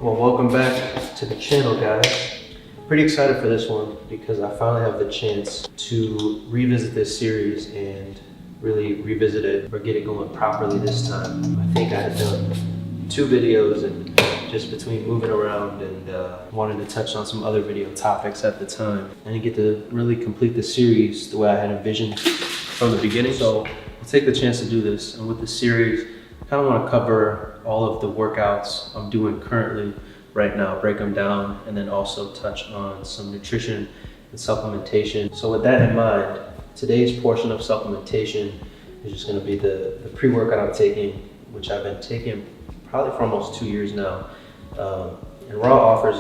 Well, welcome back to the channel, guys. Pretty excited for this one because I finally have the chance to revisit this series and really revisit it or get it going properly this time. I think I had done 2 videos, and just between moving around and wanting to touch on some other video topics at the time, I didn't get to really complete the series the way I had envisioned from the beginning. So I'll take the chance to do this, and with the series, I kind of want to cover all of the workouts I'm doing currently right now, break them down, and then also touch on some nutrition and supplementation. So with that in mind, today's portion of supplementation is just going to be the pre-workout I'm taking, which I've been taking probably for almost 2 years now. And Raw offers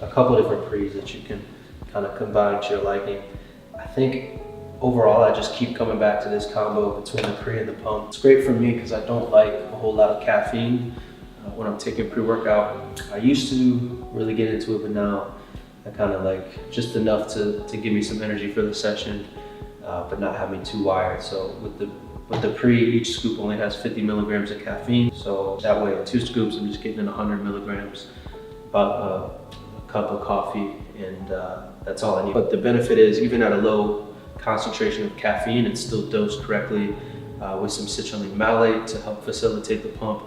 a couple different pre's that you can kind of combine to your liking. I think overall, I just keep coming back to this combo between the pre and the pump. It's great for me because I don't like a whole lot of caffeine when I'm taking pre-workout. I used to really get into it, but now I kind of like just enough to give me some energy for the session, but not have me too wired. So with the pre, each scoop only has 50 milligrams of caffeine. So that way, 2 scoops, I'm just getting in 100 milligrams, about a cup of coffee, and that's all I need. But the benefit is, even at a low concentration of caffeine, it's still dosed correctly with some citrulline malate to help facilitate the pump,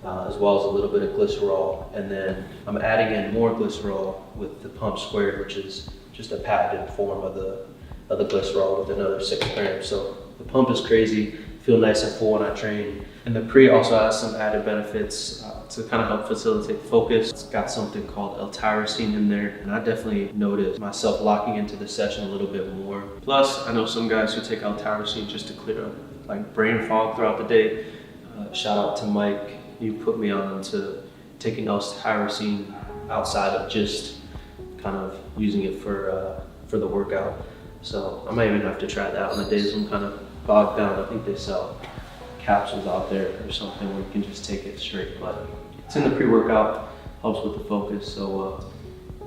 as well as a little bit of glycerol. And then I'm adding in more glycerol with the pump squared, which is just a patented form of the glycerol with another 6 grams. So the pump is crazy, feel nice and full when I train. And the pre also has some added benefits to kind of help facilitate focus. It's got something called L-tyrosine in there, and I definitely noticed myself locking into the session a little bit more. Plus, I know some guys who take L-tyrosine just to clear up like brain fog throughout the day. Shout out to Mike. You put me on to taking L-tyrosine outside of just kind of using it for the workout. So I might even have to try that on the days I'm kind of bogged down. I think they sell capsules out there or something where you can just take it straight, but it's in the pre-workout, helps with the focus. So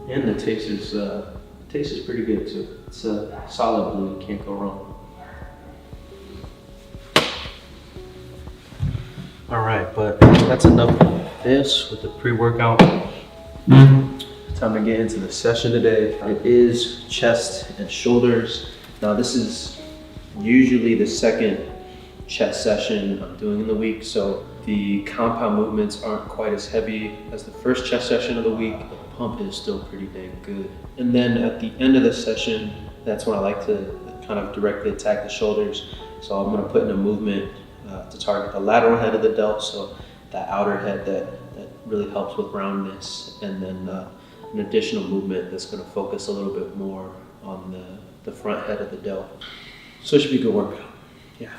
and the taste is pretty good too. It's a solid blue, you can't go wrong. All right, but that's enough of this with the pre-workout. Time to get into the session today. It is chest and shoulders. Now this is usually the second chest session I'm doing in the week, so the compound movements aren't quite as heavy as the first chest session of the week. The pump is still pretty dang good. And then at the end of the session, that's when I like to kind of directly attack the shoulders. So I'm gonna put in a movement to target the lateral head of the delt, so that outer head that really helps with roundness, and then an additional movement that's going to focus a little bit more on the front head of the delt. So it should be a good workout. Yeah.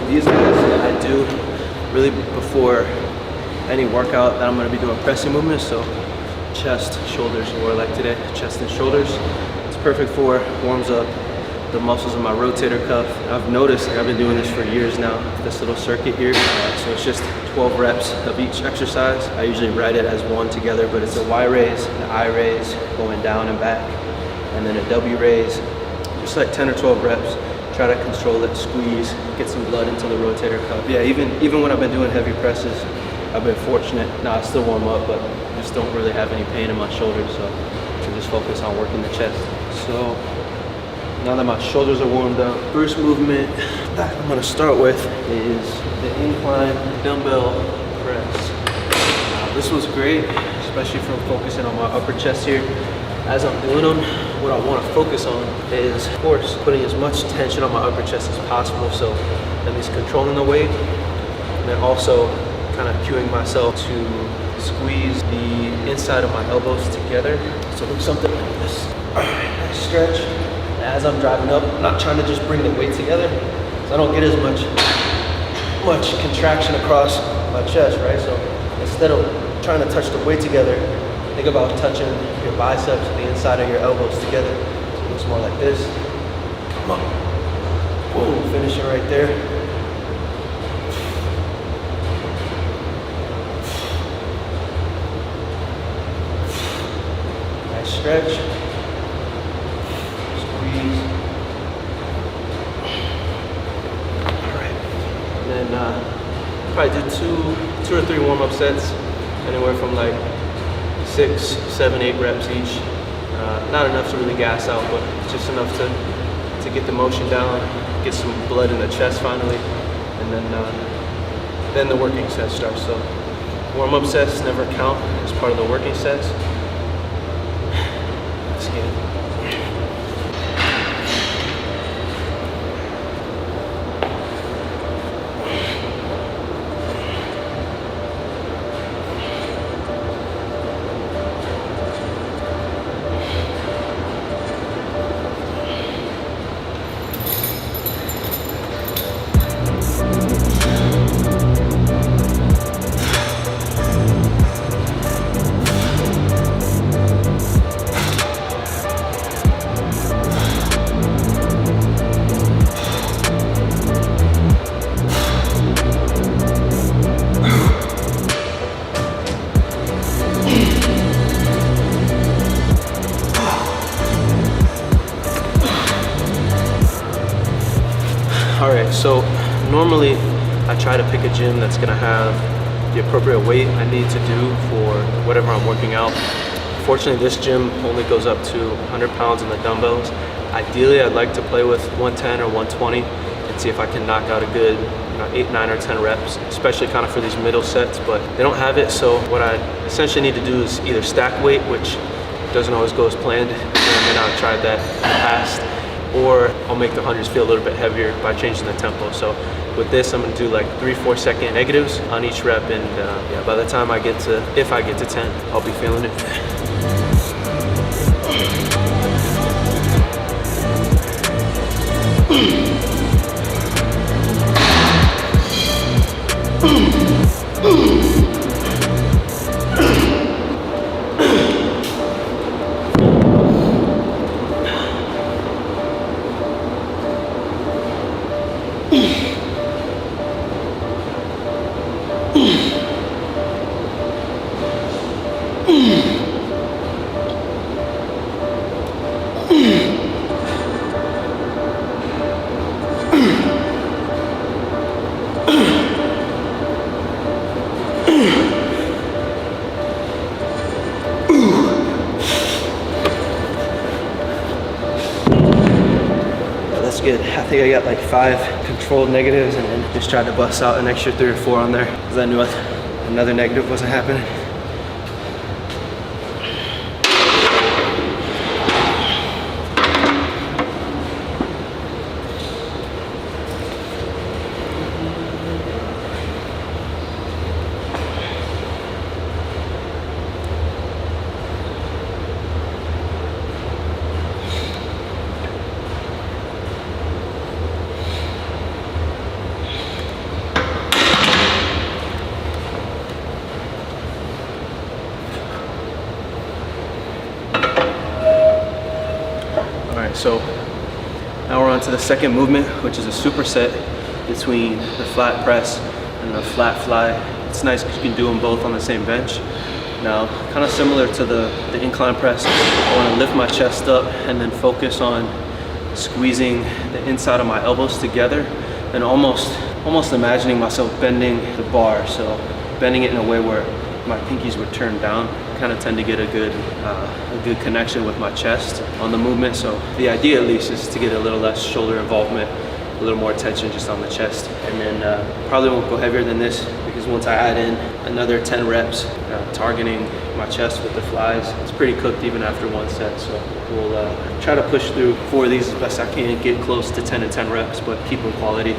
These guys I do really before any workout that I'm going to be doing pressing movements. So chest, shoulders, or like today, chest and shoulders. It's perfect for, warms up the muscles of my rotator cuff. I've noticed, like I've been doing this for years now, this little circuit here. So it's just 12 reps of each exercise. I usually write it as one together, but it's a Y raise, an I raise, going down and back, and then a W raise. Just like 10 or 12 reps. Try to control it, squeeze, get some blood into the rotator cuff. Yeah, even when I've been doing heavy presses, I've been fortunate. Now I still warm up, but I just don't really have any pain in my shoulders, so I can just focus on working the chest. So now that my shoulders are warmed up, first movement that I'm gonna start with is the incline dumbbell press. This was great, especially from focusing on my upper chest here. As I'm doing them, what I want to focus on is, of course, putting as much tension on my upper chest as possible, so at least controlling the weight, and then also kind of cueing myself to squeeze the inside of my elbows together. So do something like this. I stretch as I'm driving up. I'm not trying to just bring the weight together, so I don't get as much contraction across my chest, right? So instead of trying to touch the weight together, think about touching your biceps with the inside of your elbows together. So it looks more like this. Come on. Boom, finish it right there. Nice stretch. Squeeze. All right. And then probably do two or three warm-up sets, anywhere from like 6, 7, 8 reps each. Not enough to really gas out, but just enough to get the motion down, get some blood in the chest finally, and then the working set starts. So warm-up sets never count as part of the working sets. Let's get it. Alright, so normally I try to pick a gym that's gonna have the appropriate weight I need to do for whatever I'm working out. Fortunately, this gym only goes up to 100 pounds in the dumbbells. Ideally, I'd like to play with 110 or 120 and see if I can knock out a good 8, 9, or 10 reps, especially kind of for these middle sets, but they don't have it. So what I essentially need to do is either stack weight, which doesn't always go as planned, and I've tried that in the past, or I'll make the hundreds feel a little bit heavier by changing the tempo. So with this, I'm gonna do like 3-4 second negatives on each rep, and yeah, by the time if I get to 10, I'll be feeling it. That's good. I think I got like 5 controlled negatives, and then just tried to bust out an extra 3 or 4 on there because I knew another negative wasn't happening. So now we're on to the second movement, which is a superset between the flat press and the flat fly. It's nice because you can do them both on the same bench. Now, kind of similar to the incline press, I want to lift my chest up and then focus on squeezing the inside of my elbows together, and almost imagining myself bending the bar. So bending it in a way where my pinkies would turn down. Kind of tend to get a good connection with my chest on the movement. So the idea, at least, is to get a little less shoulder involvement, a little more tension just on the chest. And then probably won't go heavier than this, because once I add in another 10 reps targeting my chest with the flies, it's pretty cooked even after one set. So we'll try to push through 4 of these as best I can, get close to 10 and 10 reps, but keep them quality.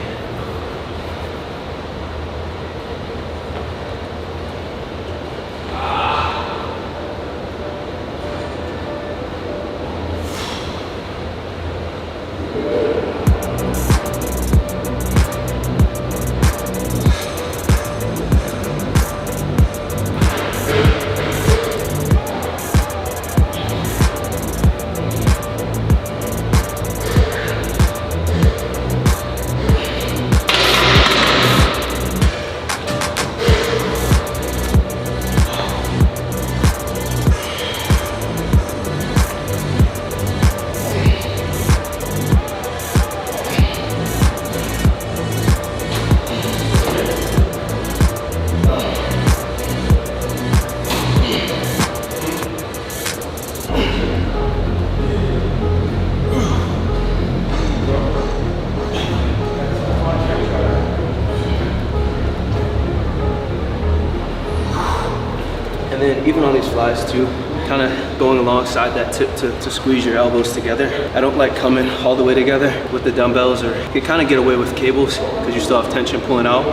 on these flies too, kind of going alongside that tip to squeeze your elbows together. I don't like coming all the way together with the dumbbells, or you can kind of get away with cables because you still have tension pulling out.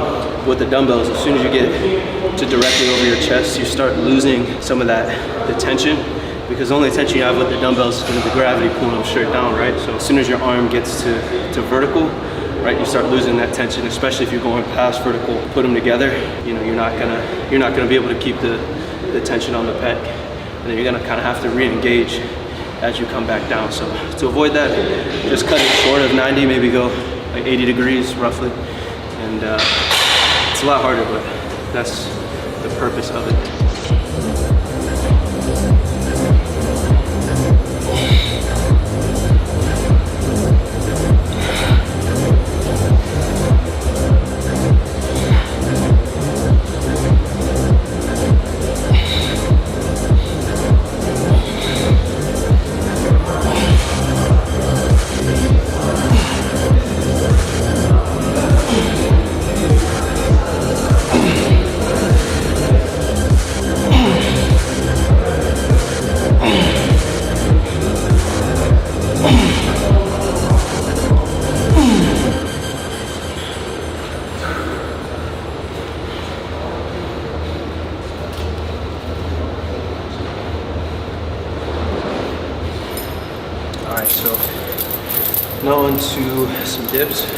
With the dumbbells, as soon as you get to directly over your chest, you start losing some of the tension, because the only tension you have with the dumbbells is going to be the gravity pulling them straight down, right? So as soon as your arm gets to vertical, right, you start losing that tension, especially if you're going past vertical. Put them together, you know, you're not gonna be able to keep the tension on the pec, and then you're gonna kind of have to re-engage as you come back down. So to avoid that, just cut it short of 90, maybe go like 80 degrees roughly, and it's a lot harder, but that's the purpose of it. Alright, so now on to some dips.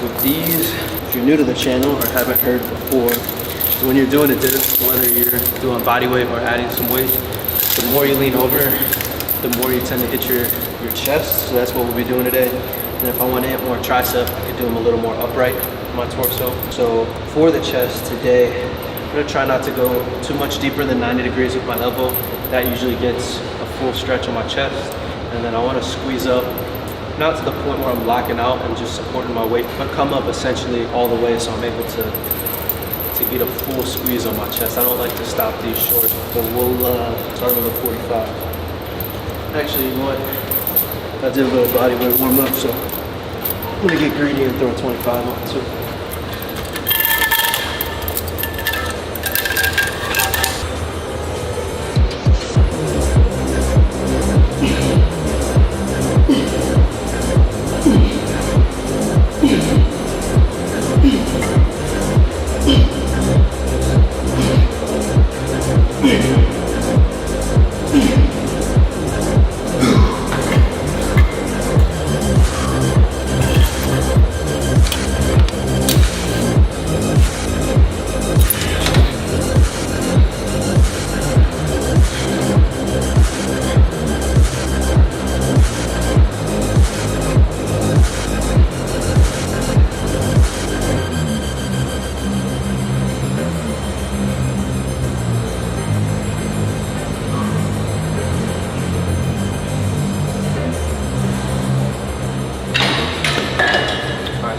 With these, if you're new to the channel or haven't heard before, so when you're doing a dip, whether you're doing body weight or adding some weight, the more you lean over, the more you tend to hit your chest. So that's what we'll be doing today. And if I want to hit more tricep, I could do them a little more upright on my torso. So for the chest today, I'm going to try not to go too much deeper than 90 degrees with my elbow. That usually gets a full stretch on my chest. And then I want to squeeze up, not to the point where I'm locking out and just supporting my weight, but come up essentially all the way so I'm able to get a full squeeze on my chest. I don't like to stop these short, so we'll start with a 45. Actually, you know what? I did a little body weight warm up, so I'm gonna get greedy and throw a 25 on too.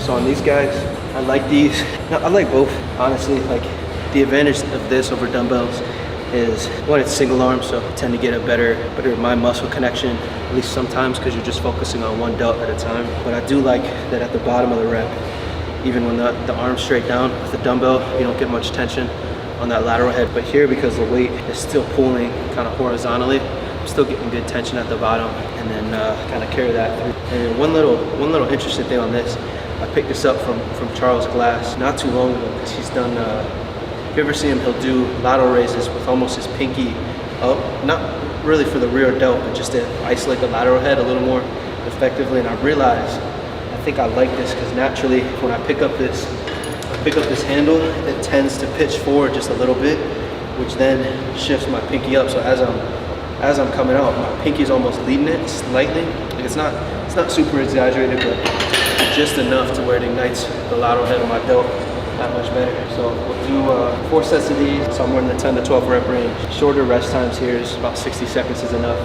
So on these guys, I like these. No, I like both, honestly. Like, the advantage of this over dumbbells is, one, it's single arm, so I tend to get a better mind muscle connection, at least sometimes, because you're just focusing on one delt at a time. But I do like that at the bottom of the rep, even when the arm's straight down with the dumbbell, you don't get much tension on that lateral head. But here, because the weight is still pulling kind of horizontally, I'm still getting good tension at the bottom, and then kind of carry that through. And one little interesting thing on this, I picked this up from Charles Glass not too long ago, because he's done, if you ever see him, he'll do lateral raises with almost his pinky up, not really for the rear delt, but just to isolate the lateral head a little more effectively. And I realized, I think I like this, because naturally when I pick up this handle, it tends to pitch forward just a little bit, which then shifts my pinky up. So as I'm coming out, my pinky's almost leading it slightly. Like, it's not super exaggerated, but just enough to where it ignites the lateral head of my delt that much better. So we'll do 4 sets of these, somewhere in the 10 to 12 rep range. Shorter rest times here is about 60 seconds is enough.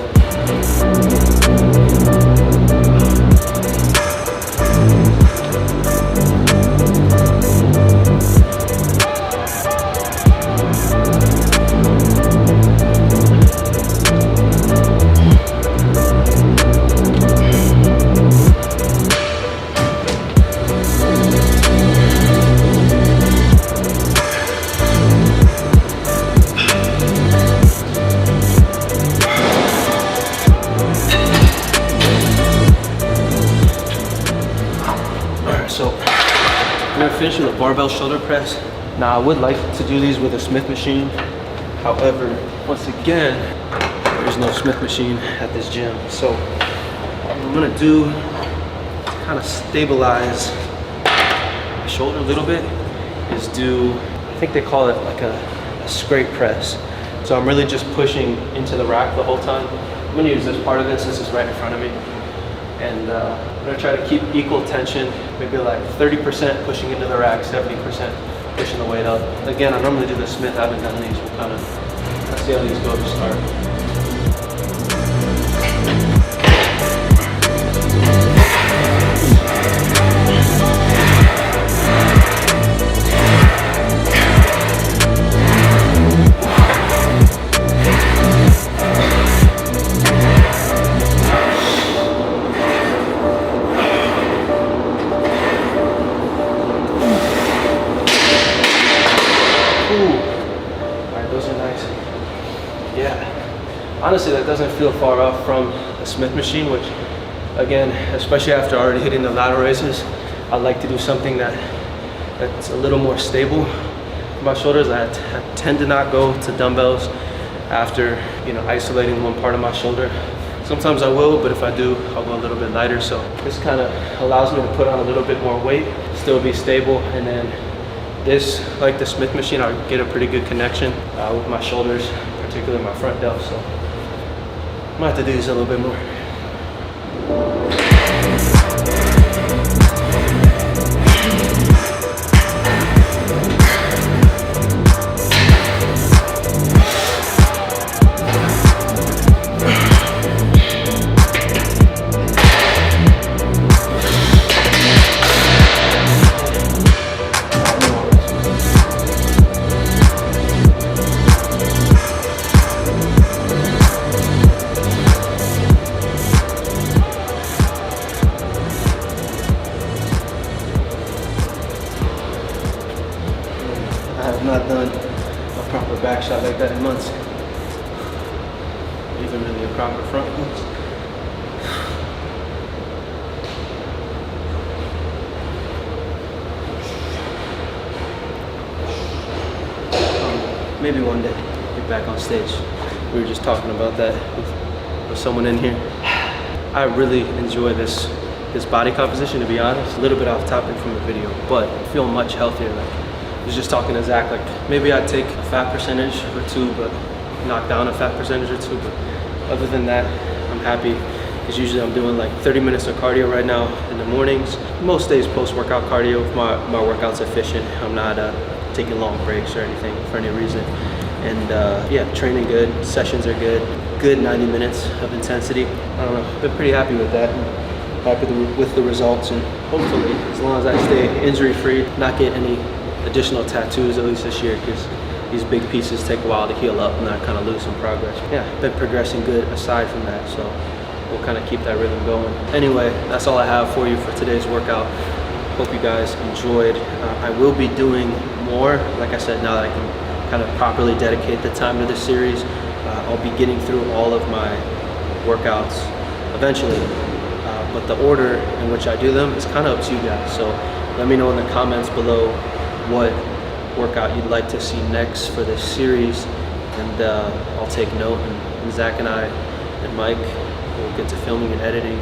finished with a barbell shoulder press. Now I would like to do these with a Smith machine. However, once again, there's no Smith machine at this gym. So what I'm gonna do to kind of stabilize my shoulder a little bit is do, I think they call it like a scrape press. So I'm really just pushing into the rack the whole time. I'm gonna use this part of this. This is right in front of me. And I'm gonna try to keep equal tension, maybe like 30% pushing into the rack, 70% pushing the weight up. Again, I normally do the Smith. I haven't done these. We'll kind of, let's see how these go to start. Honestly, that doesn't feel far off from a Smith machine, which again, especially after already hitting the lateral raises, I like to do something that's a little more stable for my shoulders. I tend to not go to dumbbells after, you know, isolating one part of my shoulder. Sometimes I will, but if I do, I'll go a little bit lighter. So this kind of allows me to put on a little bit more weight, still be stable, and then this, like the Smith machine, I'll get a pretty good connection with my shoulders, particularly my front delt. So I might have to do this a little bit more. Not done a proper back shot like that in months. Even really a proper front one. Maybe one day, get back on stage. We were just talking about that with someone in here. I really enjoy this body composition, to be honest. A little bit off topic from the video, but I feel much healthier. I was just talking to Zach, like maybe I'd take a fat percentage or two, but knock down a fat percentage or two. But other than that, I'm happy, because usually I'm doing like 30 minutes of cardio right now in the mornings. Most days post-workout cardio, if my workout's efficient. I'm not taking long breaks or anything for any reason. And yeah, training good, sessions are good 90 minutes of intensity. I don't know, I've been pretty happy with that. Happy with the results, and hopefully, as long as I stay injury-free, not get any additional tattoos, at least this year, because these big pieces take a while to heal up and I kind of lose some progress. Yeah, been progressing good aside from that, so we'll kind of keep that rhythm going. Anyway, that's all I have for you for today's workout. Hope you guys enjoyed. I will be doing more, like I said, now that I can kind of properly dedicate the time to this series. I'll be getting through all of my workouts eventually, but the order in which I do them is kind of up to you guys. So let me know in the comments below what workout you'd like to see next for this series, and I'll take note, and Zach and I and Mike will get to filming and editing.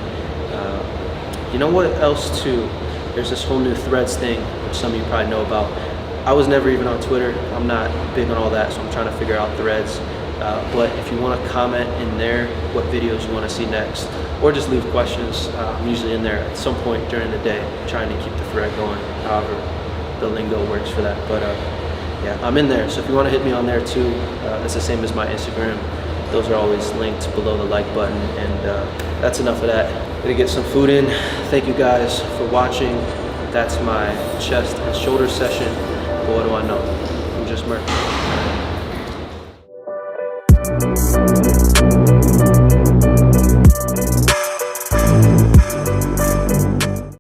You know what else too? There's this whole new Threads thing, which some of you probably know about. I was never even on Twitter. I'm not big on all that, so I'm trying to figure out Threads. But if you want to comment in there what videos you want to see next, or just leave questions, I'm usually in there at some point during the day trying to keep the thread going, however the lingo works for that. But yeah, I'm in there, so if you want to hit me on there too, it's the same as my Instagram. Those are always linked below the like button. And that's enough of that. Gonna get some food in. Thank you guys for watching. That's my chest and shoulder session. But what do I know? I'm just Merc.